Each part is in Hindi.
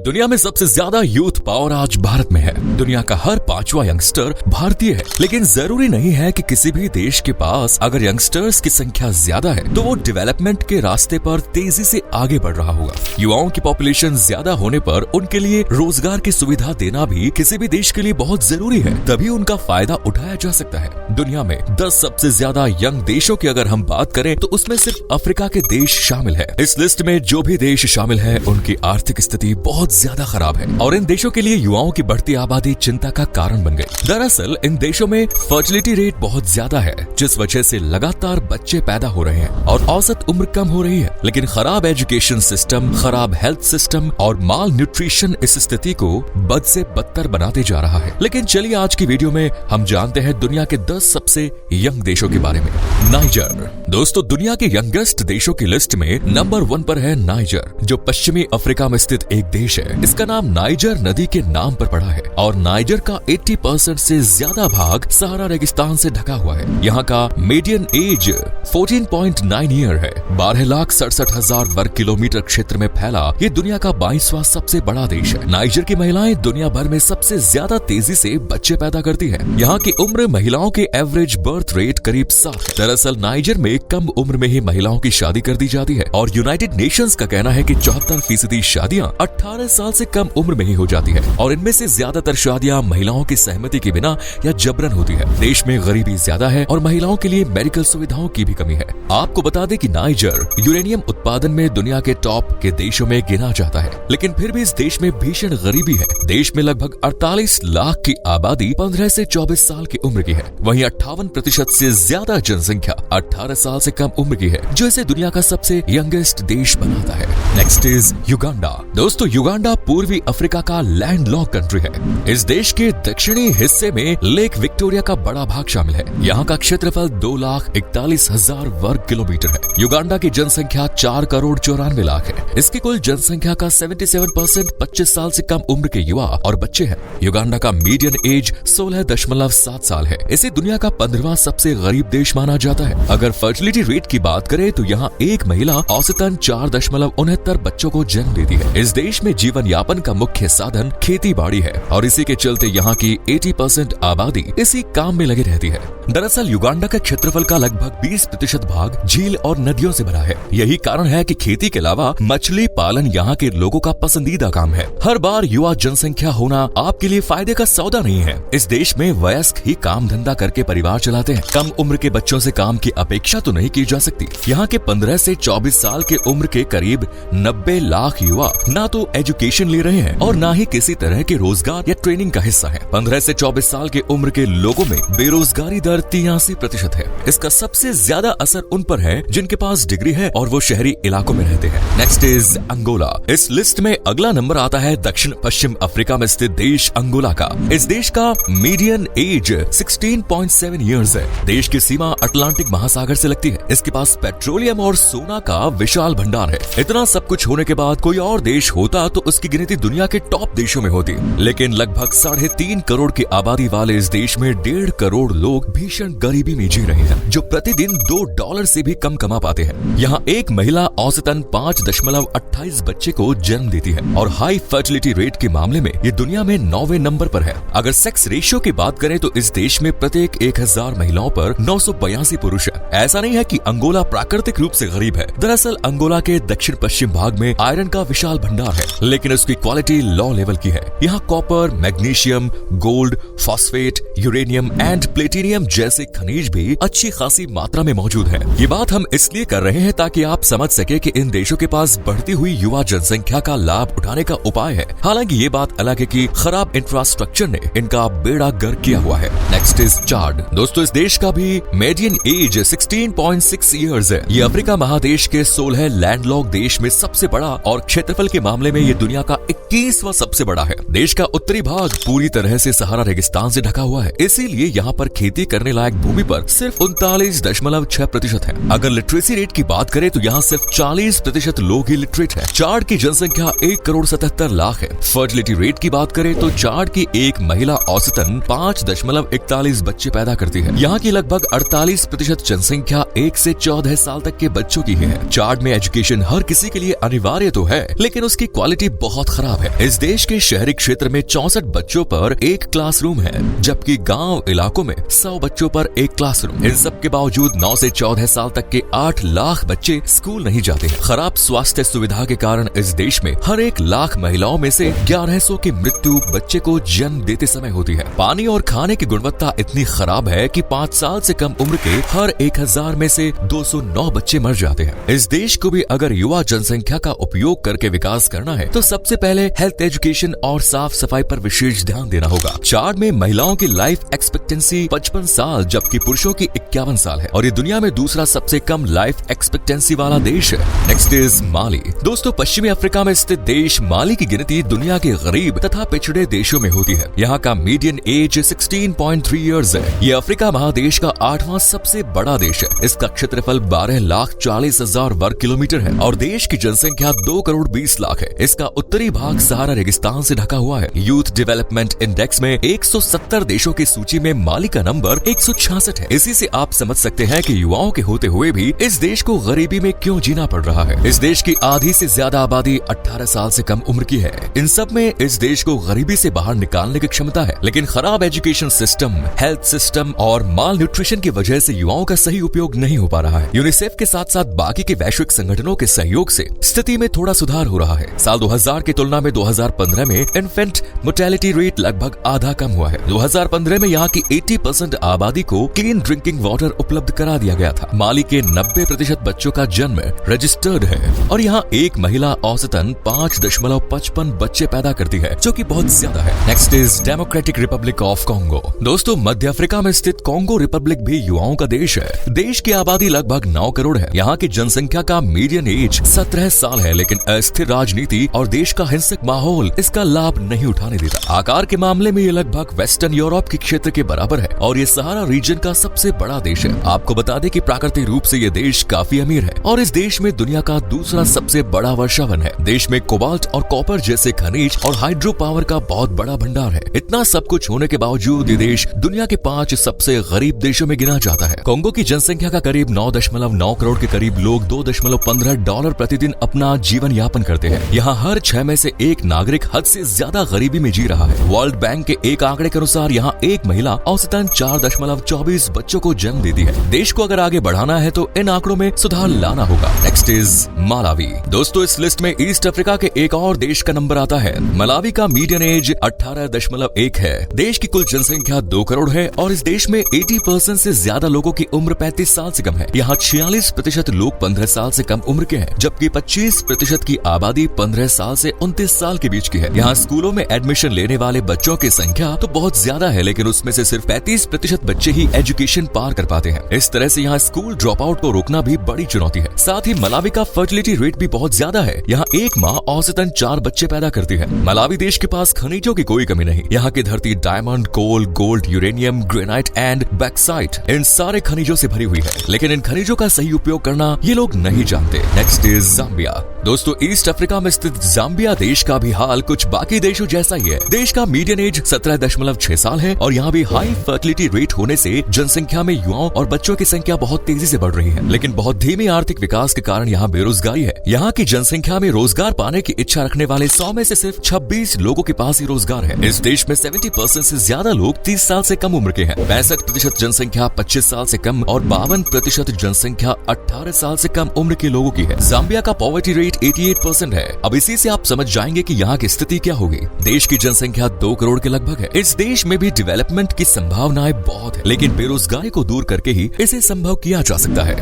दुनिया में सबसे ज्यादा यूथ पावर आज भारत में है। दुनिया का हर 5वां यंगस्टर भारतीय है, लेकिन जरूरी नहीं है कि किसी भी देश के पास अगर यंगस्टर्स की संख्या ज्यादा है तो वो डेवलपमेंट के रास्ते पर तेजी से आगे बढ़ रहा होगा। युवाओं की पॉपुलेशन ज्यादा होने पर उनके लिए रोजगार की सुविधा देना भी किसी भी देश के लिए बहुत जरूरी है, तभी उनका फायदा उठाया जा सकता है। दुनिया में 10 सबसे ज्यादा यंग देशों की अगर हम बात करें तो उसमें सिर्फ अफ्रीका के देश शामिल है। इस लिस्ट में जो भी देश शामिल है उनकी आर्थिक स्थिति बहुत ज्यादा खराब है और इन देशों के लिए युवाओं की बढ़ती आबादी चिंता का कारण बन गई। दरअसल इन देशों में फर्टिलिटी रेट बहुत ज्यादा है, जिस वजह से लगातार बच्चे पैदा हो रहे हैं और औसत उम्र कम हो रही है। लेकिन खराब एजुकेशन सिस्टम, खराब हेल्थ सिस्टम और माल न्यूट्रिशन इस स्थिति को बद से बदतर बनाते जा रहा है। लेकिन चलिए आज की वीडियो में हम जानते हैं दुनिया के 10 सबसे यंग देशों के बारे में। नाइजर। दोस्तों, दुनिया के यंगेस्ट देशों की लिस्ट में नंबर 1 पर है नाइजर, जो पश्चिमी अफ्रीका में स्थित एक देश है। इसका नाम नाइजर नदी के नाम पर पड़ा है और नाइजर का 80% से ज्यादा भाग सहारा रेगिस्तान से ढका हुआ है। यहाँ का मीडियन एज 14.9 ईयर है। 12,67,000 वर्ग किलोमीटर क्षेत्र में फैला ये दुनिया का 22वां सबसे बड़ा देश है। नाइजर की महिलाएं दुनिया भर में सबसे ज्यादा तेजी से बच्चे पैदा करती है। यहाँ की उम्र महिलाओं के एवरेज बर्थ रेट करीब 7 है। दरअसल नाइजर में कम उम्र में ही महिलाओं की शादी कर दी जाती है और यूनाइटेड नेशंस का कहना है कि 74% शादियां 18 साल से कम उम्र में ही हो जाती है और इनमें से ज्यादातर शादियां महिलाओं की सहमति के बिना या जबरन होती है। देश में गरीबी ज्यादा है और महिलाओं के लिए मेडिकल सुविधाओं की भी कमी है। आपको बता दें कि नाइजर यूरेनियम उत्पादन में दुनिया के टॉप के देशों में गिना जाता है, लेकिन फिर भी इस देश में भीषण गरीबी है। देश में लगभग 48 लाख की आबादी 15 से 24 साल की उम्र की है। वहीं 58% से ज्यादा जनसंख्या 18 साल से कम उम्र की है, जो इसे दुनिया का सबसे यंगेस्ट देश बनाता है। Next is Uganda. दोस्तों, युगांडा पूर्वी अफ्रीका का लैंडलॉक कंट्री है। इस देश के दक्षिणी हिस्से में लेक विक्टोरिया का बड़ा भाग शामिल है। यहाँ का क्षेत्रफल 2,41,000 वर्ग किलोमीटर है। युगांडा की जनसंख्या 4,94,00,000 है। इसकी कुल जनसंख्या का 77% 25 साल से कम उम्र के युवा और बच्चे हैं। युगांडा का मीडियन एज 16.7 साल है। इसे दुनिया का 15वां सबसे गरीब देश माना जाता है। अगर फर्टिलिटी रेट की बात करें तो यहाँ एक महिला औसतन 4.69 बच्चों को जन्म देती है। इस देश में जीवन यापन का मुख्य साधन खेती बाड़ी है और इसी के चलते यहाँ की 80% आबादी इसी काम में लगी रहती है। दरअसल युगांडा के क्षेत्रफल का लगभग 20% भाग झील और नदियों से भरा है। यही कारण है कि खेती के अलावा मछली पालन यहाँ के लोगों का पसंदीदा काम है। हर बार युवा जनसंख्या होना आपके लिए फायदे का सौदा नहीं है। इस देश में वयस्क ही काम धंधा करके परिवार चलाते हैं। कम उम्र के बच्चों से काम की अपेक्षा तो नहीं की जा सकती। यहाँ के 15 से 24 साल के उम्र के करीब 90 लाख युवा ना तो एजुकेशन ले रहे हैं और ना ही किसी तरह के रोजगार या ट्रेनिंग का हिस्सा है। 15 से 24 साल के उम्र के लोगों में बेरोजगारी दर 83% है। इसका सबसे ज्यादा असर उन पर है जिनके पास डिग्री है और वो शहरी इलाकों में रहते हैं। Next is Angola. इस लिस्ट में अगला नंबर आता है दक्षिण पश्चिम अफ्रीका में स्थित देश अंगोला का। इस देश का मीडियन एज 16.7 ईयर्स है। देश की सीमा अटलांटिक महासागर से लगती है। इसके पास पेट्रोलियम और सोना का विशाल भंडार है। इतना सब कुछ होने के बाद कोई और देश होता तो उसकी गिनती दुनिया के टॉप देशों में होती, लेकिन लगभग 3.5 करोड़ की आबादी वाले इस देश में 1.5 करोड़ लोग भीषण गरीबी में जी रहे हैं, जो प्रतिदिन $2 से भी कम कमा पाते हैं। यहाँ एक महिला औसतन 5.28 बच्चे को जन्म देती है और हाई फर्टिलिटी रेट के मामले में ये दुनिया में 9वें नंबर पर है। अगर सेक्स रेशियो की बात करें तो इस देश में प्रत्येक 1000 महिलाओं पर 982 पुरुष है। ऐसा नहीं है कि अंगोला प्राकृतिक रूप से गरीब है। दरअसल अंगोला के दक्षिण पश्चिम भाग में आयरन का विशाल भंडार है, लेकिन उसकी क्वालिटी लो लेवल की है। यहाँ copper, magnesium, gold, phosphate, uranium and platinum जैसे खनिज भी अच्छी खासी मात्रा में मौजूद है। ये बात हम इसलिए कर रहे हैं ताकि आप समझ सके कि इन देशों के पास बढ़ती हुई युवा जनसंख्या का लाभ उठाने का उपाय है। हालांकि ये बात अलग है कि खराब इंफ्रास्ट्रक्चर ने इनका बेड़ा गर्क किया हुआ है। नेक्स्ट इज चाड। दोस्तों, इस देश का भी मीडियन एज 16.6 ईयर्स है। ये अफ्रीका महादेश के 16 लैंडलॉक देश में सबसे बड़ा और क्षेत्रफल के मामले में ये दुनिया का 21वां सबसे बड़ा है। देश का उत्तरी भाग पूरी तरह से सहारा रेगिस्तान से ढका हुआ है, इसीलिए यहाँ पर खेती करने करने लायक भूमि पर सिर्फ 39.6% है। अगर लिटरेसी रेट की बात करें तो यहाँ सिर्फ 40% लोग ही लिटरेट हैं। चाड की जनसंख्या 1,77,00,000 है। फर्टिलिटी रेट की बात करें तो चाड की एक महिला औसतन 5.41 बच्चे पैदा करती है। यहाँ की लगभग 48% जनसंख्या 1 से 14 साल तक के बच्चों की है। चाड में एजुकेशन हर किसी के लिए अनिवार्य तो है, लेकिन उसकी क्वालिटी बहुत खराब है। इस देश के शहरी क्षेत्र में 64 बच्चों पर एक क्लासरूम है, जबकि गांव इलाकों में 100 बच्चों पर एक क्लासरूम। इन सब के बावजूद 9 से 14 साल तक के 8 लाख बच्चे स्कूल नहीं जाते हैं। खराब स्वास्थ्य सुविधा के कारण इस देश में हर 1 लाख महिलाओं में से 1100 की मृत्यु बच्चे को जन्म देते समय होती है। पानी और खाने की गुणवत्ता इतनी खराब है कि 5 साल से कम उम्र के हर 1000 में से 209 बच्चे मर जाते हैं। इस देश को भी अगर युवा जनसंख्या का उपयोग करके विकास करना है तो सबसे पहले हेल्थ एजुकेशन और साफ सफाई पर विशेष ध्यान देना होगा। चाड में महिलाओं की लाइफ एक्सपेक्टेंसी 55 साल जबकि पुरुषों की 51 साल है और ये दुनिया में दूसरा सबसे कम लाइफ एक्सपेक्टेंसी वाला देश है। नेक्स्ट इज माली। दोस्तों, पश्चिमी अफ्रीका में स्थित देश माली की गिनती दुनिया के गरीब तथा पिछड़े देशों में होती है। यहाँ का मीडियन एज 16.3 ईयर्स है। ये अफ्रीका महादेश का 8वां सबसे बड़ा देश है। इसका क्षेत्रफल 12,40,000 वर्ग किलोमीटर है और देश की जनसंख्या 2,20,00,000 है। इसका उत्तरी भाग सहारा रेगिस्तान से ढका हुआ है। यूथ डेवलपमेंट इंडेक्स में 170 देशों की सूची में माली का नंबर 166 है। इसी से आप समझ सकते हैं कि युवाओं के होते हुए भी इस देश को गरीबी में क्यों जीना पड़ रहा है। इस देश की आधी से ज्यादा आबादी 18 साल से कम उम्र की है। इन सब में इस देश को गरीबी से बाहर निकालने की क्षमता है, लेकिन खराब एजुकेशन सिस्टम, हेल्थ सिस्टम और माल न्यूट्रिशन की वजह से युवाओं का सही उपयोग नहीं हो पा रहा है। यूनिसेफ के साथ साथ बाकी के वैश्विक संगठनों के सहयोग से स्थिति में थोड़ा सुधार हो रहा है। साल 2000 की तुलना में 2015 में इन्फेंट मोर्टेलिटी रेट लगभग आधा कम हुआ है। 2015 में यहाँ की 80% आबादी को क्लीन ड्रिंकिंग वाटर उपलब्ध करा दिया गया था। माली के 90% बच्चों का जन्म रजिस्टर्ड है और यहाँ एक महिला औसतन 5.55 बच्चे पैदा करती है, जो कि बहुत ज्यादा है। Next is democratic Republic of Congo. दोस्तों, मध्य अफ्रीका में स्थित कॉन्गो रिपब्लिक भी युवाओं का देश है। देश की आबादी लगभग 9 करोड़ है। यहाँ की जनसंख्या का मीडियन एज 17 साल है, लेकिन अस्थिर राजनीति और देश का हिंसक माहौल इसका लाभ नहीं उठाने देता। आकार के मामले में ये लगभग वेस्टर्न यूरोप के क्षेत्र के बराबर है और ये सहारा रीजन का सबसे बड़ा देश है। आपको बता दें कि प्राकृतिक रूप से ये देश काफी अमीर है और इस देश में दुनिया का दूसरा सबसे बड़ा वर्षावन है। देश में कोबाल्ट और कॉपर जैसे खनिज और हाइड्रो पावर का बहुत बड़ा भंडार है। इतना सब कुछ होने के बावजूद ये देश दुनिया के 5 सबसे गरीब देशों में गिना जाता है। कॉन्गो की जनसंख्या का करीब 9.9 करोड़ के करीब लोग $2.15 प्रतिदिन अपना जीवन यापन करते हैं। यहाँ हर 6 में से एक नागरिक हद से ज्यादा गरीबी में जी रहा है। वर्ल्ड बैंक के एक आंकड़े के अनुसार यहाँ एक महिला औसतन 4.24 बच्चों को जन्म देती है। देश को अगर आगे बढ़ाना है तो इन आंकड़ों में सुधार लाना होगा। Next is Malawi. दोस्तों, इस लिस्ट में ईस्ट अफ्रीका के एक और देश का नंबर आता है। मलावी का मीडियन एज 18.1 है। देश की कुल जनसंख्या 2 करोड़ है और इस देश में 80% से ज्यादा लोगों की उम्र 35 साल से कम है। यहाँ 46% लोग 15 साल से कम उम्र के हैं, जबकि 25% की आबादी 15 साल से 29 साल के बीच की है। यहाँ स्कूलों में एडमिशन लेने वाले बच्चों की संख्या तो बहुत ज्यादा है, लेकिन उसमें से सिर्फ 35% बच्चे ही एजुकेशन पार कर पाते हैं। इस तरह से यहाँ स्कूल ड्रॉप आउट को रोकना भी बड़ी चुनौती है। साथ ही मलावी का फर्टिलिटी रेट भी बहुत ज्यादा है। यहाँ एक माँ औसतन 4 बच्चे पैदा करती है। मलावी देश के पास खनिजों की कोई कमी नहीं। यहाँ की धरती diamond, coal, gold, uranium, granite and bauxite इन सारे खनिजों से भरी हुई है, लेकिन इन खनिजों का सही उपयोग करना ये लोग नहीं जानते। Next is Zambia. दोस्तों, ईस्ट अफ्रीका में स्थित जाम्बिया देश का भी हाल कुछ बाकी देशों जैसा ही है। देश का मीडियन एज 17.6 साल है और यहाँ भी हाई फर्टिलिटी रेट होने से जनसंख्या में युवाओं और बच्चों की संख्या बहुत तेजी से बढ़ रही है, लेकिन बहुत धीमी आर्थिक विकास के कारण यहाँ बेरोजगारी है। यहाँ की जनसंख्या में रोजगार पाने की इच्छा रखने वाले 100 में से सिर्फ 26 लोगों के पास ही रोजगार है। इस देश में 70% से ज्यादा लोग 30 साल से कम उम्र के हैं। 65% जनसंख्या 25 साल से कम और 52% जनसंख्या 18 साल से कम उम्र के लोगों की है। जाम्बिया का पॉवर्टी रेट 88% है। अब इसी से आप समझ जाएंगे कि यहाँ की स्थिति क्या होगी। देश की जनसंख्या 2 करोड़ के लगभग है। इस देश में भी डेवलपमेंट की संभावनाएं बहुत है, लेकिन बेरोजगारी को दूर करके ही इसे संभव किया जा सकता है।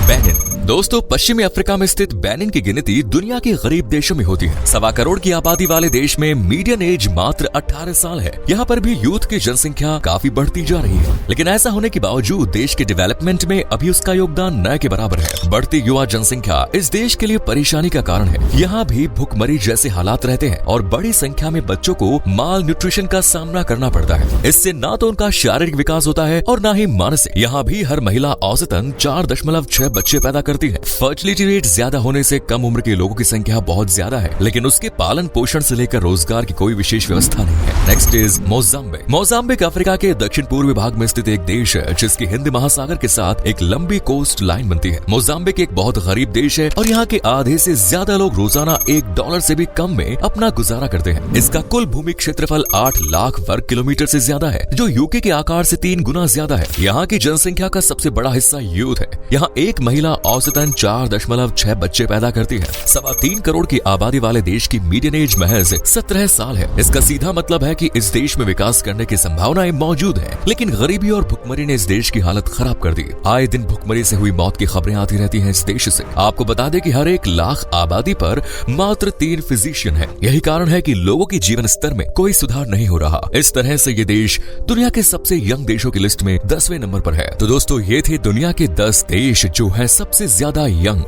बेनिन। दोस्तों, पश्चिमी अफ्रीका में स्थित बेनिन की गिनती दुनिया के गरीब देशों में होती है। 1.25 करोड़ की आबादी वाले देश में मीडियन एज मात्र 18 साल है। यहाँ पर भी यूथ की जनसंख्या काफी बढ़ती जा रही है, लेकिन ऐसा होने के बावजूद देश के डेवलपमेंट में अभी उसका योगदान न के बराबर है। बढ़ती युवा जनसंख्या इस देश के लिए परेशानी का कारण है। यहाँ भी भुखमरी जैसे हालात रहते हैं और बड़ी संख्या में बच्चों को माल न्यूट्रिशन का सामना करना पड़ता है। इससे न तो उनका शारीरिक विकास होता है और न ही मानसिक। यहाँ भी हर महिला औसतन 4.6 बच्चे पैदा करती है। फर्टिलिटी रेट ज्यादा होने से कम उम्र के लोगों की संख्या बहुत ज्यादा है, लेकिन उसके पालन पोषण से लेकर रोजगार की कोई विशेष व्यवस्था नहीं है। Next is Mozambique. Mozambique Africa के दक्षिण पूर्वी भाग में स्थित एक देश है जिसकी हिंद महासागर के साथ एक लंबी कोस्ट लाइन बनती है। मोजाम्बिक एक बहुत गरीब देश है और यहाँ के आधे से ज्यादा लोग रोजाना $1 से भी कम में अपना गुजारा करते हैं। इसका कुल भूमि क्षेत्रफल 8 लाख वर्ग किलोमीटर से ज्यादा है, जो यूके के आकार से 3 गुना ज्यादा है। यहाँ की जनसंख्या का सबसे बड़ा हिस्सा यूथ है। यहाँ एक महिला औसतन 4.6 बच्चे पैदा करती है। 3.25 करोड़ की आबादी वाले देश की मीडियन एज महज 17 साल है। इसका सीधा मतलब है कि इस देश में विकास करने की संभावनाएं मौजूद है, लेकिन गरीबी और भुखमरी ने इस देश की हालत खराब कर दी। आए दिन भुखमरी से हुई मौत की खबरें आती रहती हैं इस देश से। आपको बता दें कि हर 1 लाख आबादी पर मात्र 3 फिजिशियन है। यही कारण है कि लोगों की जीवन स्तर में कोई सुधार नहीं हो रहा। इस तरह से ये देश दुनिया के सबसे यंग देशों की लिस्ट में 10वें नंबर पर है। तो दोस्तों, ये थे दुनिया के 10 देश जो है सबसे ज्यादा यंग।